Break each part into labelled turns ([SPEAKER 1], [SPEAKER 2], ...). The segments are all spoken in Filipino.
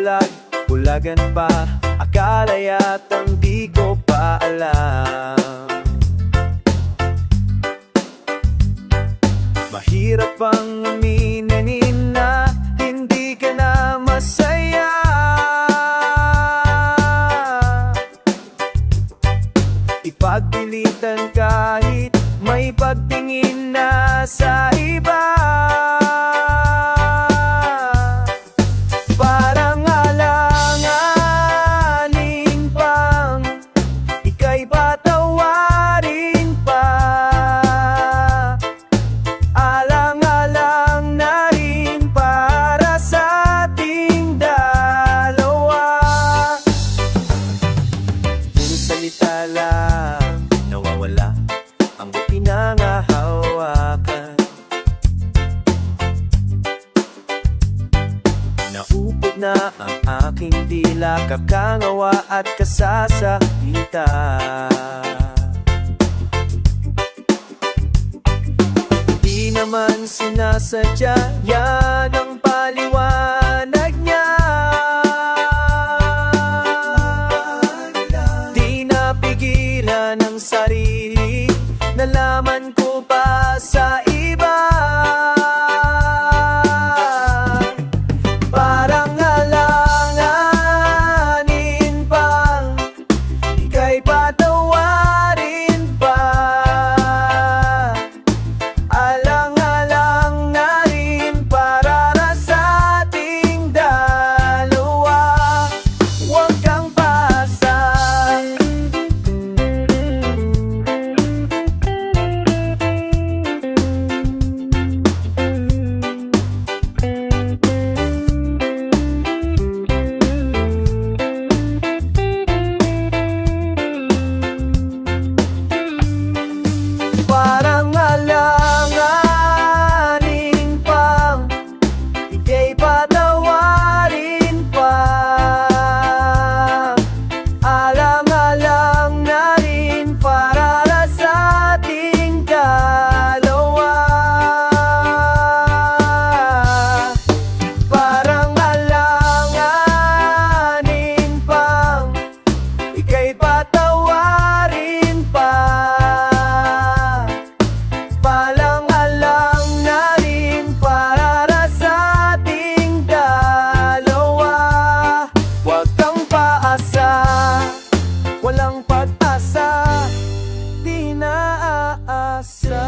[SPEAKER 1] bulag, bulagan pa. Akala yatang di ko pa alam. Mahirap pang aminin na hindi ka na masaya. Ipagpilitan kahit may pagtingin na sa iba. Parang alanganin pang ika'y patawarin pa. Alang-alang na rin para sa ating dalawa. Puro salita lang nawawala ang pinangahawakan. Naupot na ang aking dila, kakangawa at kasasahita. Di naman sinasadya, yan ang paliwanag niya. Di napigilan ang sarili, nalaman ko pa sa iba. Parang alanganin pang ika'y patawarin pa. Alang-alang na rin para sa ating dalawa. Huwag kang paasa. Parang alanganin pang ika'y patawarin pa. Alang-alang na rin para sa ating dalawa. Parang alanganin pang ika'y patawarin pa. Palang-alang na rin para sa ating dalawa. Huwag kang paasa, walang pag-asa, di naaasa.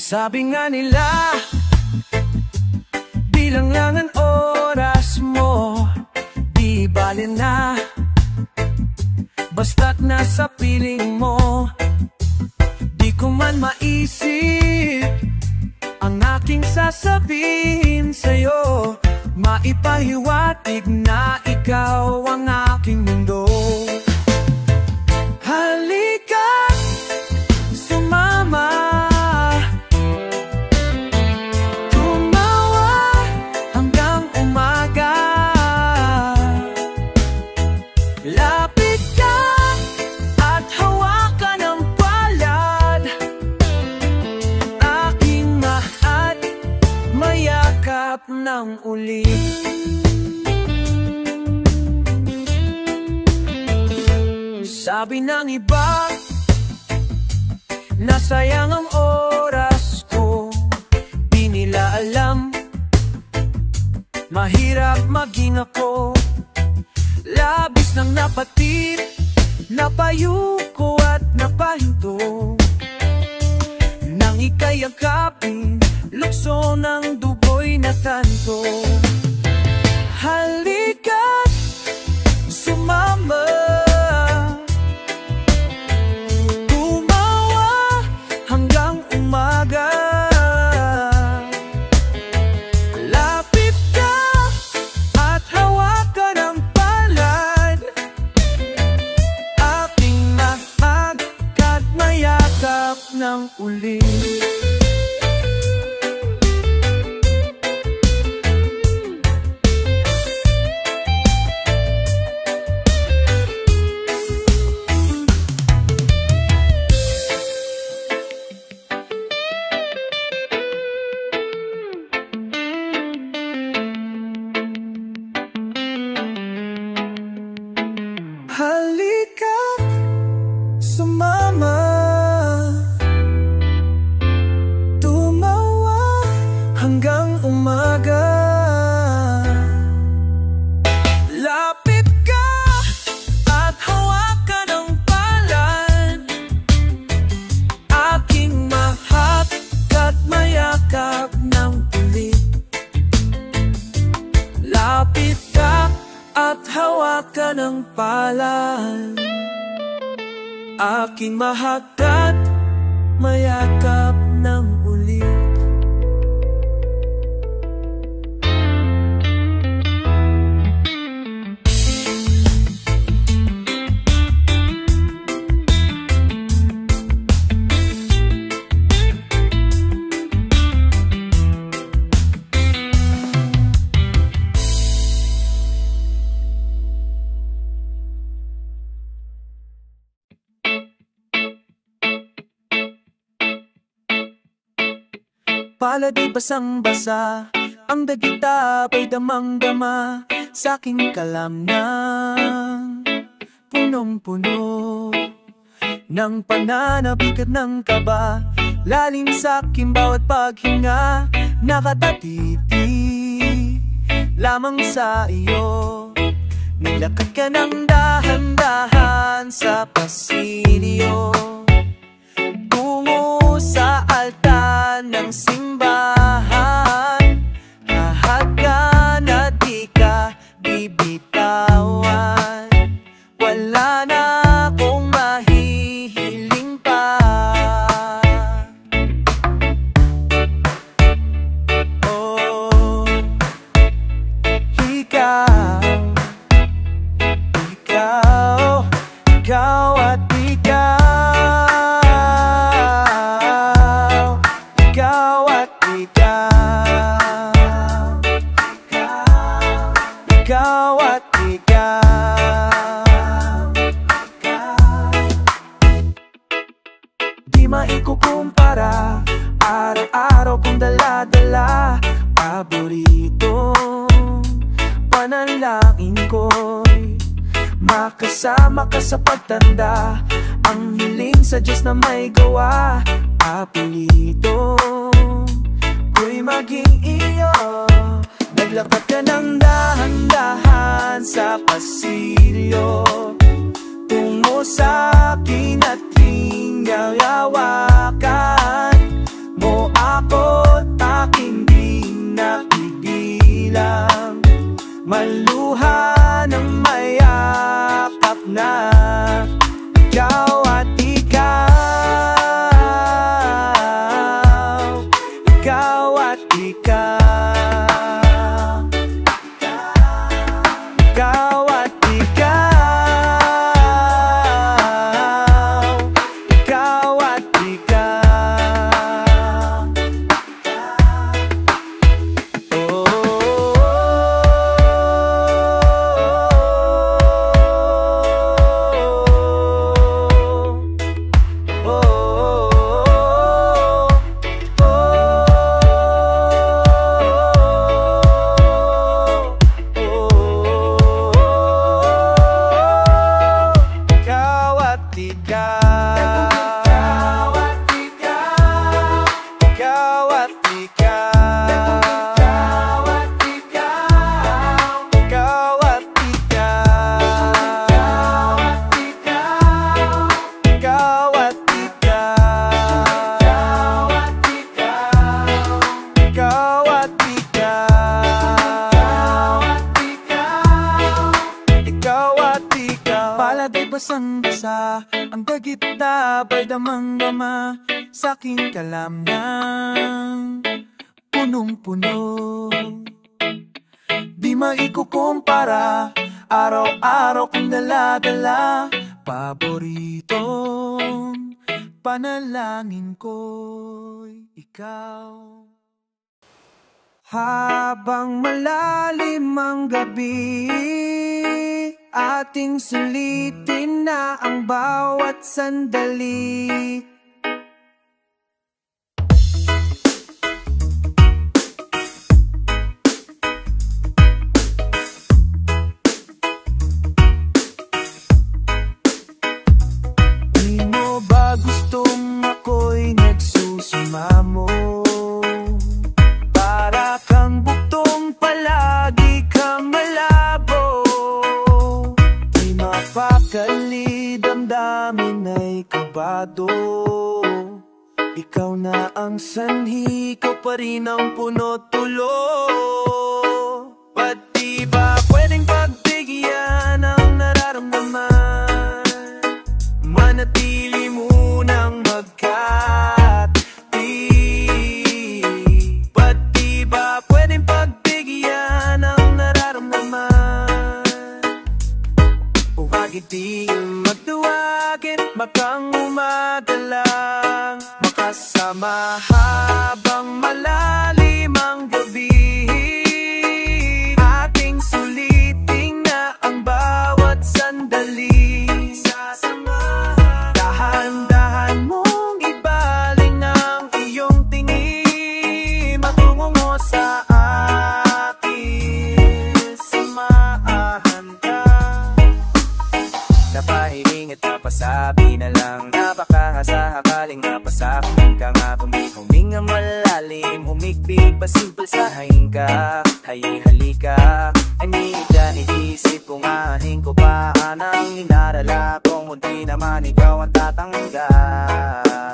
[SPEAKER 1] Sabi nga nila, bilang lang ang oras mo, di bale na, basta't nasa piling mo. Di ko man maisip ang aking sasabihin sa'yo, maipahiwatig na ikaw ang aking mundo. Halika, sumama, lapit ka at hawakan ang palad, aking mahal, mayakap ng ulit. Sabi ng iba, nasayang ang oras ko, di nila alam, mahirap maging ako. Labis nang napatid, napayuko at napahinto. Nang ika'y yakapin, lukso ng dugo'y natanto. Halika't sumama, tumawa hanggang umaga. Lapit ka at hawakan ang palad, aking mahagkat mayakap ng uli. ka ng palad, aking mahagkat, mayakap ng ulit. Palad ay basang-basa, ang dagita ay damang-dama, sa'king kalamnan, punong-puno ng pananabik at ng kaba. Lalim sa'king bawat paghinga, nakatatiti lamang sa iyo. Nilakad ka ng dahan-dahan sa pasilyo, tungo sa altar ng simbahan. Hahagan at di ka bibitawan, wala na akong mahihiling pa. Oh, ikaw, ikaw, ikaw at ikaw. Ikaw at ikaw, di maikukumpara, araw-araw kong dala-dala. Paboritong panalangin ko'y makasama ka sa pagtanda. Ang hiling sa Diyos na may gawa, apelyido ko'y maging iyo. Naglakad ka ng dahan-dahan sa pasilyo, tungo sa'kin at hinayawakan mo ako't aking di napigilang maluha ng mayakap na. Ikaw at ikaw, ikaw at ikaw, ikaw at ikaw, ikaw at ikaw. Oh, basang-basa, ang dagit na ba'y damang-dama, sa'king kalamnan, punong-puno. Di maikukumpara, araw-araw kong dala-dala. Paboritong panalangin ko'y ikaw. Habang malalim ang gabi, ating sulitin na ang bawat sandali. Di mo ba gustong ako'y nagsusumamo? Para kang buktong palagi kang malabo. Di mapakali, damdamin ay kabado. Ikaw na ang sanhi ko, pa rin ang puno't tulo. Ba't di ba pwedeng pagbigyan ng pumikpik, pasahin ka, halika. Anita, iisip kong ahin ko pa anang inarala kung hindi naman ikaw ang tatangga.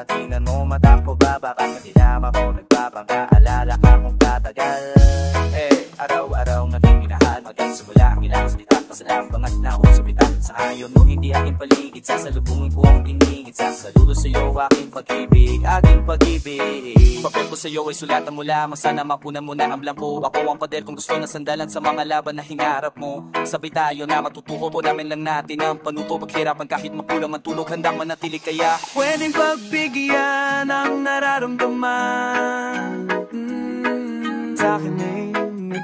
[SPEAKER 1] Tingnan mo mata ko ba, baka madilama ko nagpapangaalala ka kung tatagal. Araw-araw nating minahal, hanggang simula ang ilang salita, pasalang bangat na ako sa bita. Sa ayon mo hindi aking paligid, sasalubungin ko ang tinigid. Sasaludo sa'yo aking pag-ibig, papel ko sa'yo ay sulatan mo lamang, sana mapunan mo na ang blanco. Ako ang pader kung gusto na sandalan sa mga laban na hingarap mo. Sabay tayo na matutuko po namin lang natin ang panuto. Paghirapan kahit mapulang man tulog, handang manatili kaya
[SPEAKER 2] pwedeng pagbigyan ang nararamdaman. Sa akin ay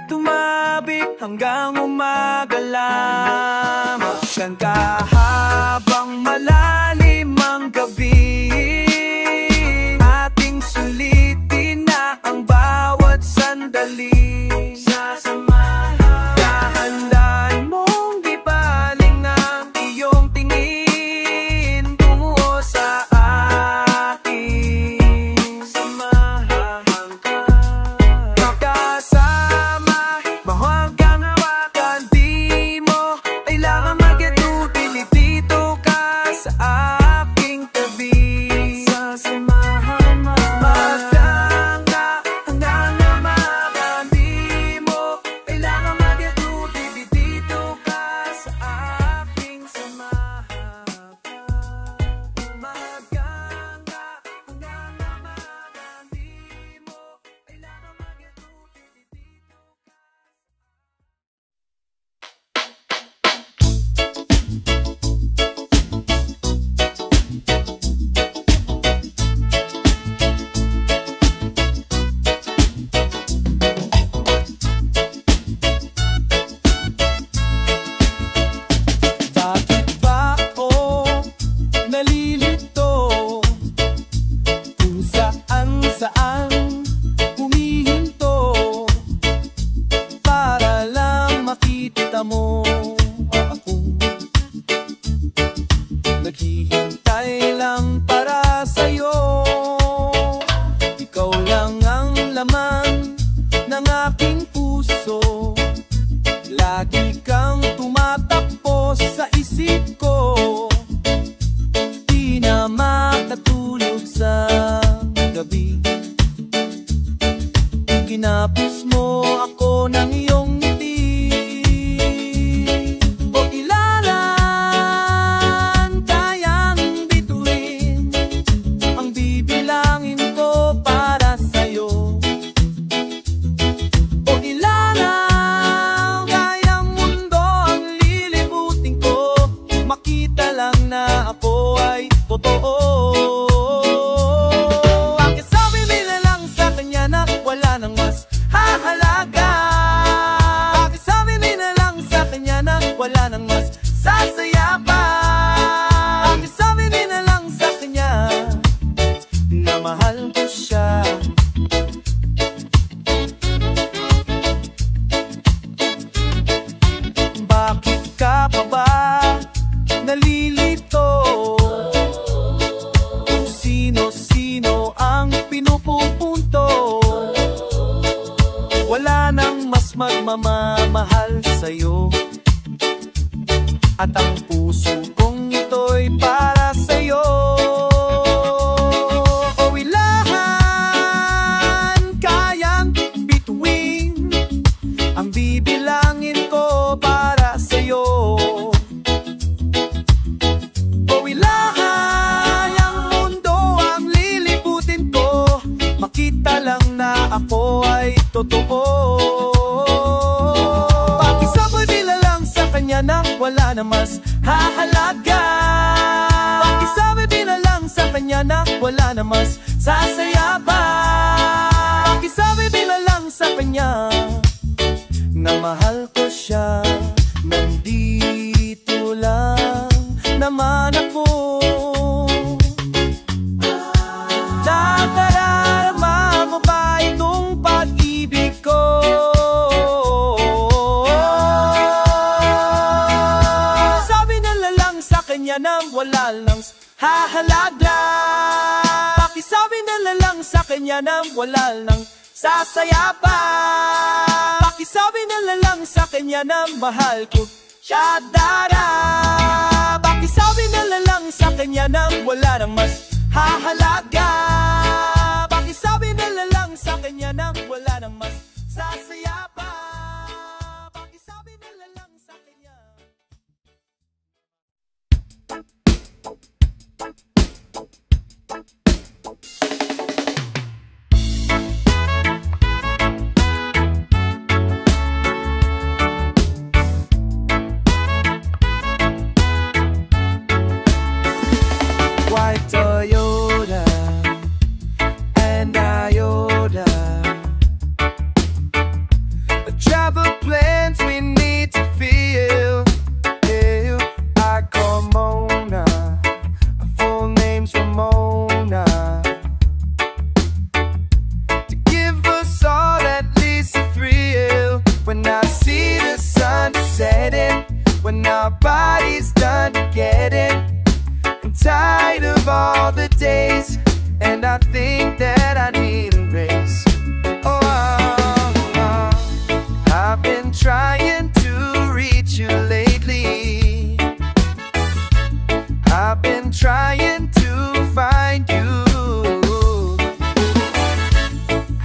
[SPEAKER 2] tumabik hanggang umaga lamang. Hanggang kahabang malalim ang gabi, ating sulitin na ang bawat sandali. Sasamahan, dahan-dahan mong di baling ang iyong tingin tungo sa akin. Samahan ka, makasama, mahal kang hawakan. Di mo kailangan mag-utility dito ka sa aking tabi. Sasamahan magdang ka hanggang umaga. Di mo kailangan mag-utility dito ka sa aking samahan. Magdang ka hanggang umaga. Di mo kailangan mag-utility dito ka. Bakit ba ako nalilito kung saan humihinto para lang makita mo ako? Naghihintay lang para sa'yo, ikaw lang ang laman ng aking puso. Lagi kang tumatakbo sa isip ko, di na makatulog sa gabi. Kinapos mo ako ng iyong ngiti. O ilan kayang bituin ang bibilangin ko para sa'yo? O ilan kayang mundo ang lilibutin ko, makita lang na ako ay totoo. Ang kasabi nila lang sa kanya na wala nang mas hahalaga. Ang kasabi nila lang sa kanya na wala nang mas sasaya pa. Ang kasabi nila lang sa kanya na mahal ko siya. Bakit ka pa ba nalilito kung sino-sino ang pinupupunto? Wala nang mas magmamahal sa'yo, at ang puso kong ito'y para sa'yo. O ilahan kayang bituin ang bibilangin ko para sa'yo? O ilahan ang mundo ang liliputin ko, makita lang na ako ay totoo. Pakisabi nila lang sa kanya na wala na mas hahalaga. Pakisabi nila lang sa kanya na wala na mas sasaya pa. Pakisabi nila lang sa kanya na mahal ko siya. Nandito lang naman ako. Nadarama mo ba itong pag-ibig ko? Sabi nila lang sa kanya na wala lang hahalaga. Pakisabi nila lang sa kanya na wala lang sasaya pa. Pakisabi na lang sa kanya na mahal ko siya, dara. Pakisabi na lang sa kanya na wala nang mas hahalaga. Pakisabi na lang sa kanya na wala nang mas sasaya pa. Pakisabi na lang sa kanya.
[SPEAKER 1] White Toyota and Iota, the travel plans we need to feel. I call Mona, her full name's Ramona, to give us all at least a thrill. When I see the sun setting, when our body's done getting tired of all the days, and I think that I need a race. I've been trying to reach you lately. I've been trying to find you.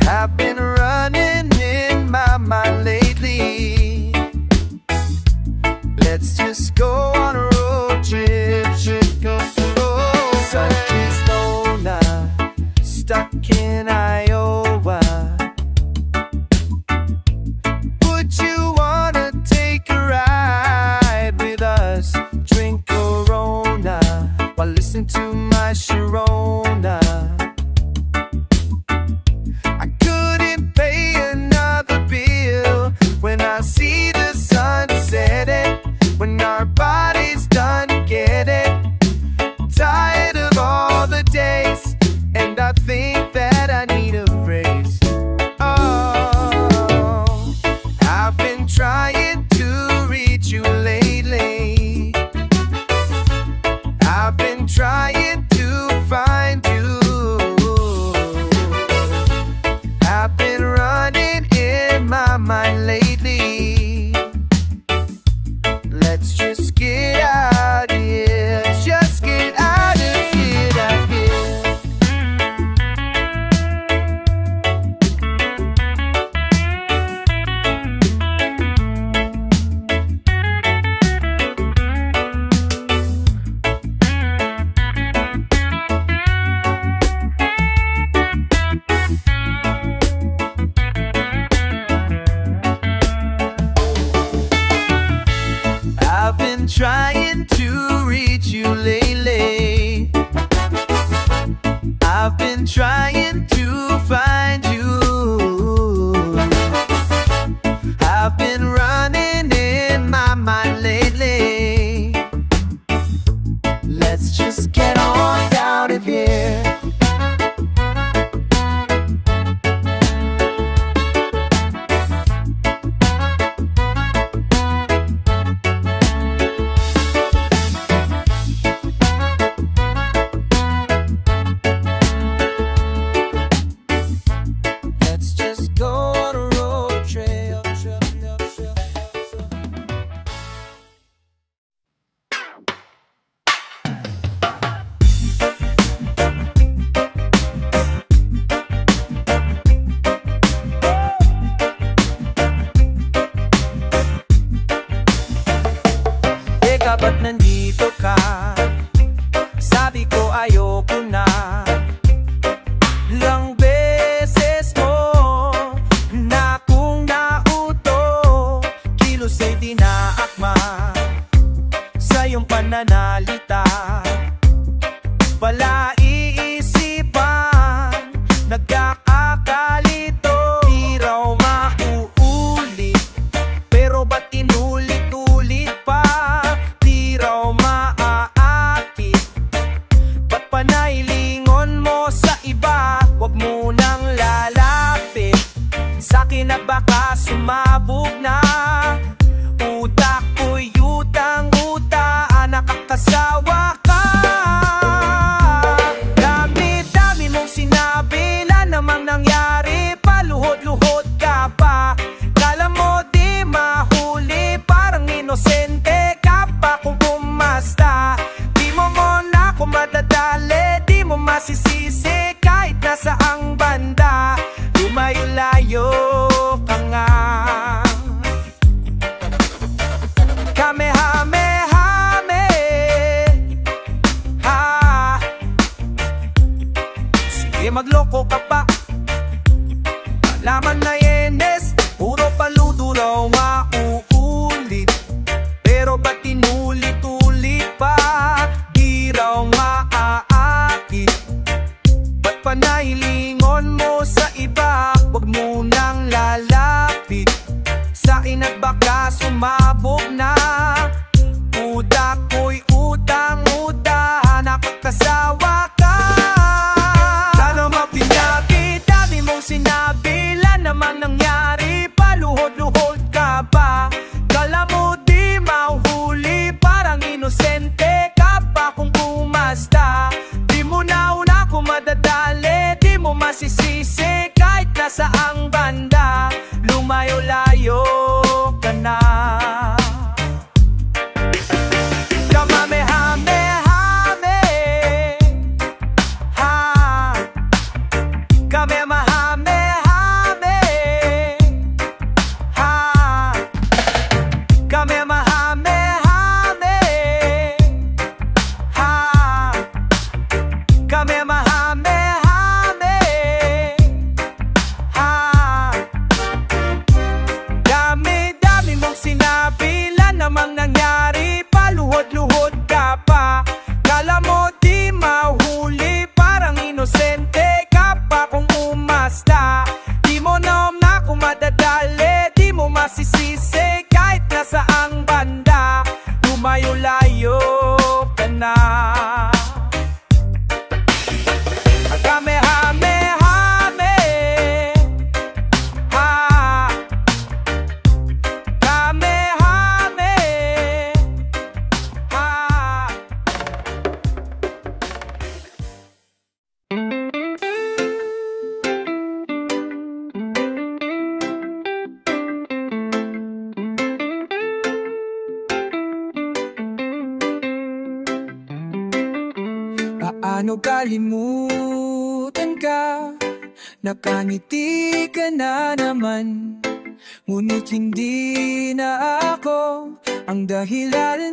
[SPEAKER 1] I've been running in my mind lately. Let's just go on a road trip. Sun-kissed Nona, stuck in Iowa. Would you wanna take a ride with us? Drink Corona while listening to my Sharona. I couldn't pay another bill when I see the sun setting, when our body's done getting tired of all the days, and I think that I need a race. I've been trying to reach you lately. I've been trying to find you. I've been running in my mind lately. Let's just get out of here. Just get out of here, out here. I've been trying to reach you lately. I've been trying to find you. I've been running in my mind lately. Let's just get on down in here. Let's just go on a road trail. Teka, ba't nandito ka? Sabi ko ayoko na. Ilang beses mo na akong nauto, kilos ay dinaakma sa iyong pananalita. Wala iisipan, nagkakakalito. Di raw mauulit, pero ba't inulit-ulit pa? Di raw maaakit, ba't panailingon mo sa iba? Huwag mo nang lalapit sa'kin na baka sumabog na. Utak ko'y utang-uta, nakakasawa ka. Dami-dami mong sinabi, na namang nangyari. Paluhod
[SPEAKER 2] Biyernes, puro paludo raw mauulit. Pero ba't inulit-ulit pa? Di raw maaakit. Ba't panahilingon mo sa iba? Huwag mo nang lalapit sa akin at baka sumabog na. Utak ko'y utang-utang, nakakasawa ka. Sana mapinapit, dami mong sinabi, lan naman nangyari, paluhod-luhod ka ba? Kala mo di mahuhuli, parang inosente ka pa kung umasta. Di mo na una kung madadali, di mo masisisi kahit nasaang banda. Lumayo-layo ka na. Masisisi kahit nasaang banda. Lumayo-layo ka na. Kamehame-hame, ha. Kamehame, ha. Paano kalimutan ka? Nakangiti ka na naman, ngunit hindi na ako ang dahilan.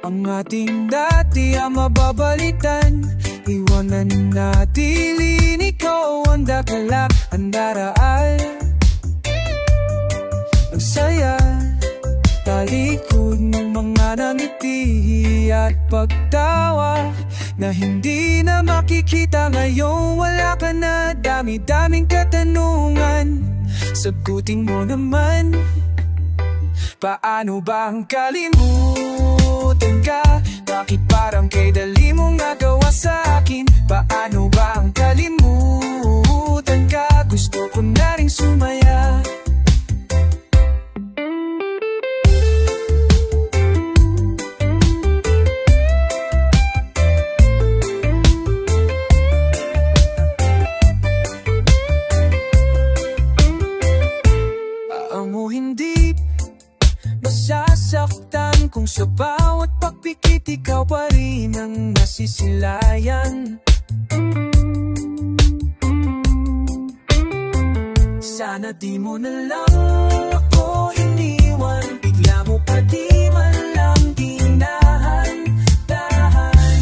[SPEAKER 2] Ang ating dati ang mababalitan, iwanan natin, ikaw ang dakalak, ang daraal. Ang saya talikod ng mga nangiti at pagtawa na hindi na makikita ngayon. Wala ka na, dami-daming katanungan. Sagutin mo naman, paano ba ang kalimutan ka? Bakit parang kay dali mong nagawa sa akin? Paano ba ang kalimutan ka? Gusto ko na rin sumaya. Masasaktan kung sa bawat pagpikit ikaw pa rin ang nasisilayan. Sana di mo na lang ako iniwan, bigla mo pa di man lang dinahan-dahan.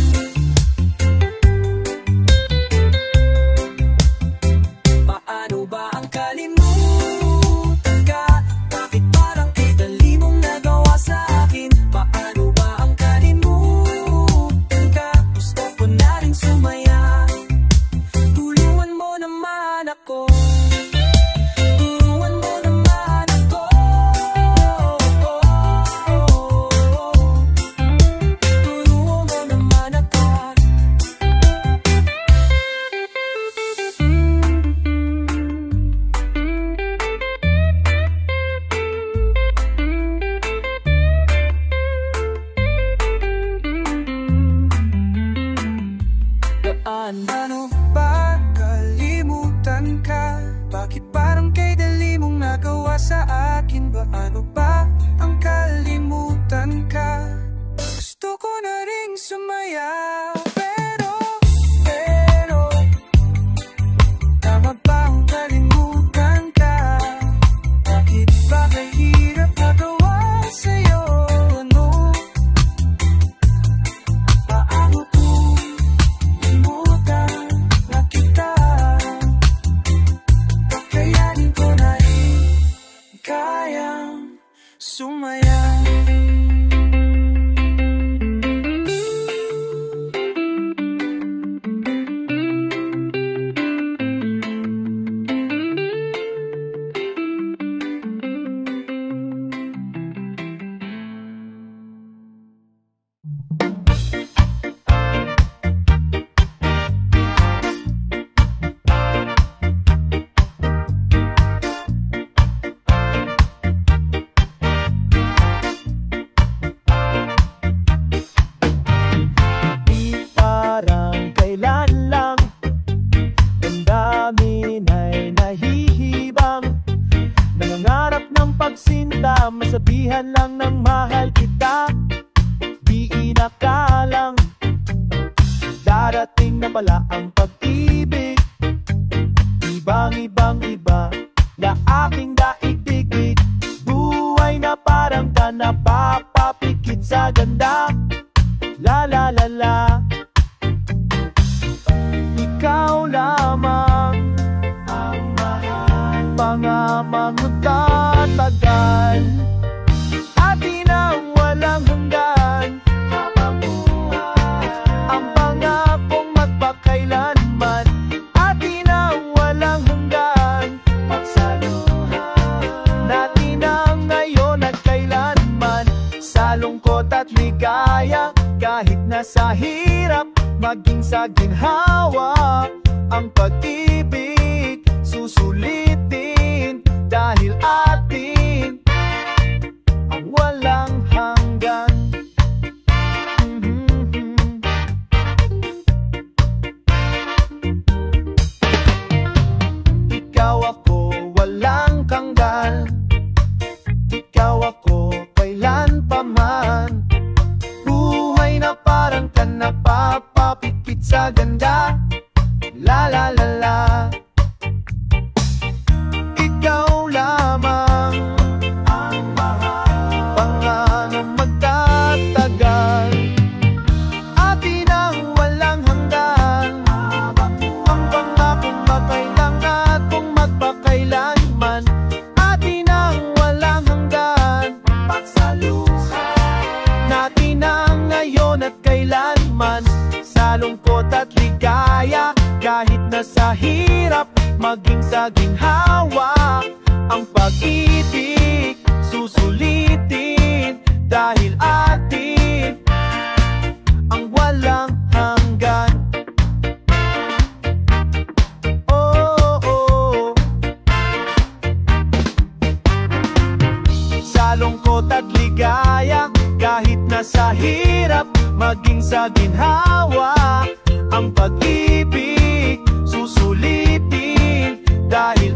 [SPEAKER 2] Paano ba ang kalimutan ka? Bakit parang kitali mong nagawa sa akin? Paano ba ang kalimutan ka? Gusto ko na rin sumaya. Tulungan mo naman ako. Ano ba kalimutan ka? Bakit parang kay dali mong nagawa sa akin? Ba ano ba ang kalimutan ka? Gusto ko na ring sumaya. Pero tama ba ang kalimutan ka? Bakit ba kahirap nagawa sa'yo? Ano? Paano kung limutan na kita? magsinta, masabihan lang ng mahal kita. Di inakalang darating na pala ang pag-ibig. Ibang iba na aking daigdigit. Buhay na parang ka napapapikit sa ganda. La la la la. Ikaw lamang ang mahal, pangamang magtatagal. Atin ang walang hanggan, ang pangakong magpakailanman. Atin ang walang hanggan, pagsaluhan natin ang ngayon at kailanman. Sa lungkot at ligaya, kahit nasa hirap, maging sa ginhawa, ang pag-ibig susulitin. Dahil atin ang walang hanggan. Ikaw ako walang kanggal, ikaw ako kailan pa man. Buhay na parang ka napapapikit sa ganda. La la la la. Ikaw lamang ang mahal, pangarap magtatagal. Atin ang walang hanggan, ang pangakong makailangan kung magpakailanman. Atin ang walang hanggan, pagsaluhan natin ang ngayon at kailanman. Sa lungkot at ligaya, kahit nasa hirap, maging sa ginhawa, ang pag-ibig susulitin. Dahil atin ang walang hanggan. Oh, oh. Sa lungkot at ligaya, kahit nasa hirap, maging sa ginhawa, ang pag-ibig susulitin. Dahil